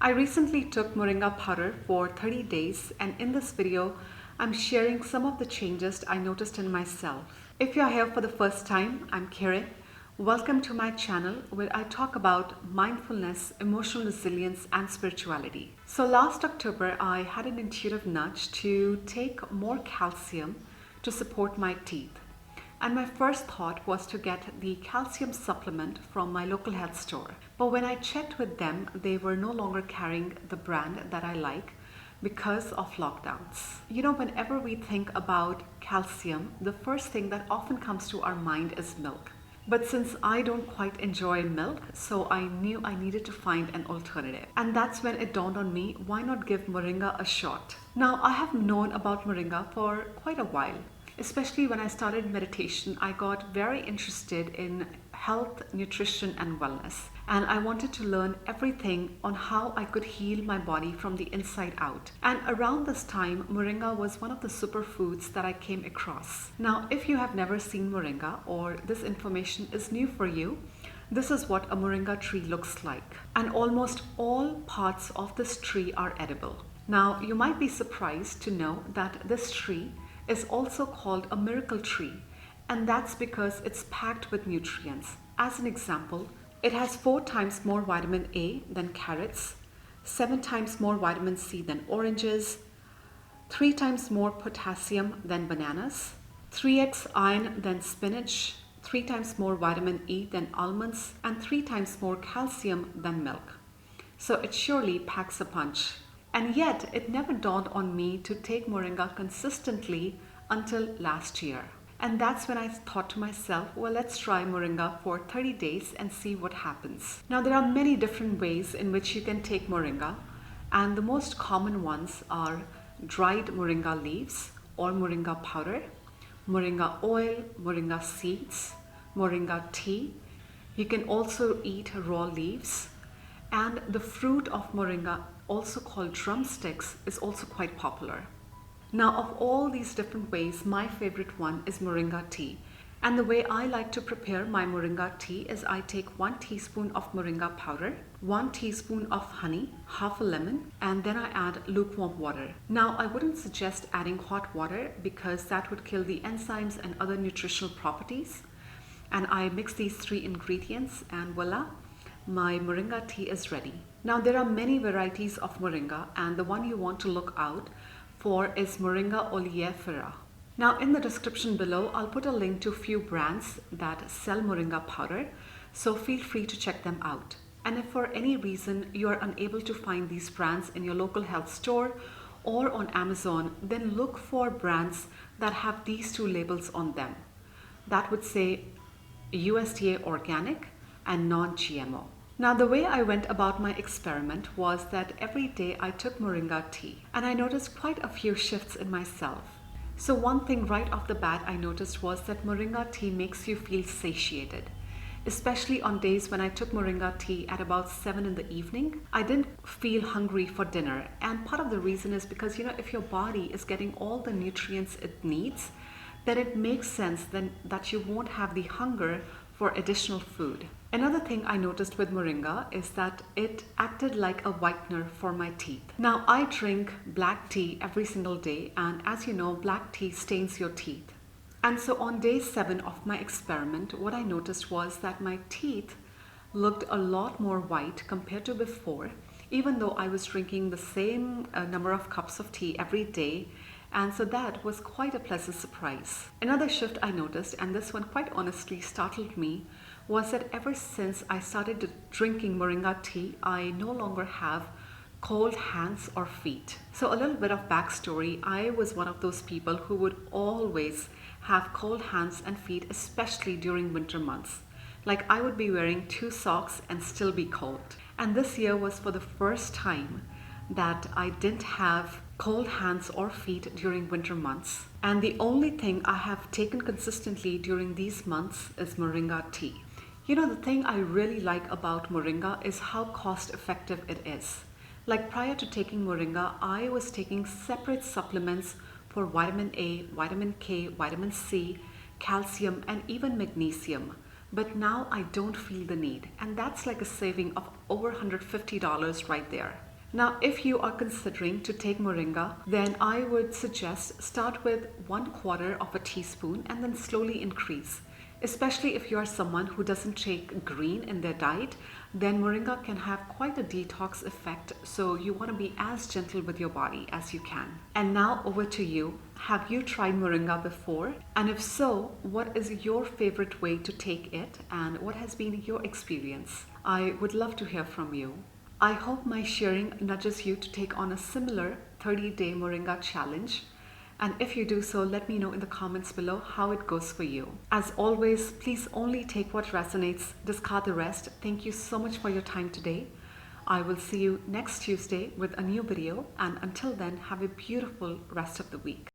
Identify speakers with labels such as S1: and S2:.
S1: I recently took Moringa powder for 30 days, and in this video, I'm sharing some of the changes I noticed in myself. If you're here for the first time, I'm Kiran. Welcome to my channel where I talk about mindfulness, emotional resilience, and spirituality. So last October, I had an intuitive nudge to take more calcium to support my teeth. And my first thought was to get the calcium supplement from my local health store. But when I checked with them, they were no longer carrying the brand that I like because of lockdowns. Whenever we think about calcium, the first thing that often comes to our mind is milk. But since I don't quite enjoy milk, so I knew I needed to find an alternative. And that's when it dawned on me, why not give Moringa a shot? Now, I have known about Moringa for quite a while. Especially when I started meditation, I got very interested in health, nutrition, and wellness. And I wanted to learn everything on how I could heal my body from the inside out. And around this time, Moringa was one of the superfoods that I came across. Now, if you have never seen Moringa or this information is new for you, this is what a Moringa tree looks like. And almost all parts of this tree are edible. Now, you might be surprised to know that this tree is also called a miracle tree, and that's because it's packed with nutrients. As an example, it has 4 times more vitamin A than carrots, 7 times more vitamin C than oranges, 3 times more potassium than bananas, 3x iron than spinach, 3 times more vitamin E than almonds, and 3 times more calcium than milk. So it surely packs a punch. And yet, it never dawned on me to take Moringa consistently until last year. And that's when I thought to myself, well, let's try Moringa for 30 days and see what happens. Now, there are many different ways in which you can take Moringa, and the most common ones are dried Moringa leaves or Moringa powder, Moringa oil, Moringa seeds, Moringa tea. You can also eat raw leaves, and the fruit of Moringa, also called drumsticks, is also quite popular. Now, of all these different ways, my favorite one is Moringa tea. And the way I like to prepare my Moringa tea is I take 1 teaspoon of Moringa powder, 1 teaspoon of honey, half a lemon, and then I add lukewarm water. Now, I wouldn't suggest adding hot water because that would kill the enzymes and other nutritional properties. And I mix these 3 ingredients and voila, my Moringa tea is ready. Now, there are many varieties of Moringa, and the one you want to look out for is Moringa oleifera. Now, in the description below, I'll put a link to a few brands that sell Moringa powder, so feel free to check them out. And if for any reason you are unable to find these brands in your local health store or on Amazon, then look for brands that have these 2 labels on them. That would say USDA organic and non-GMO. Now, the way I went about my experiment was that every day I took Moringa tea, and I noticed quite a few shifts in myself. So one thing right off the bat I noticed was that Moringa tea makes you feel satiated. Especially on days when I took Moringa tea at about 7 in the evening, I didn't feel hungry for dinner. And part of the reason is because, if your body is getting all the nutrients it needs, then it makes sense then that you won't have the hunger for additional food. Another thing I noticed with Moringa is that it acted like a whitener for my teeth. Now, I drink black tea every single day, and as you know, black tea stains your teeth. And so on day 7 of my experiment, what I noticed was that my teeth looked a lot more white compared to before, even though I was drinking the same number of cups of tea every day. And so that was quite a pleasant surprise. Another shift I noticed, and this one quite honestly startled me, was that ever since I started drinking Moringa tea, I no longer have cold hands or feet. So a little bit of backstory, I was one of those people who would always have cold hands and feet, especially during winter months. Like I would be wearing 2 socks and still be cold. And this year was for the first time that I didn't have cold hands or feet during winter months. And the only thing I have taken consistently during these months is Moringa tea. The thing I really like about Moringa is how cost effective it is. Like prior to taking Moringa, I was taking separate supplements for vitamin A, vitamin K, vitamin C, calcium, and even magnesium. But now I don't feel the need. And that's like a saving of over $150 right there. Now, if you are considering to take moringa, then I would suggest start with 1/4 of a teaspoon and then slowly increase. Especially if you are someone who doesn't take green in their diet, then moringa can have quite a detox effect. So you want to be as gentle with your body as you can. And now over to you. Have you tried moringa before? And if so, what is your favorite way to take it and what has been your experience? I would love to hear from you. I hope my sharing nudges you to take on a similar 30-day Moringa challenge. And if you do so, let me know in the comments below how it goes for you. As always, please only take what resonates, discard the rest. Thank you so much for your time today. I will see you next Tuesday with a new video. And until then, have a beautiful rest of the week.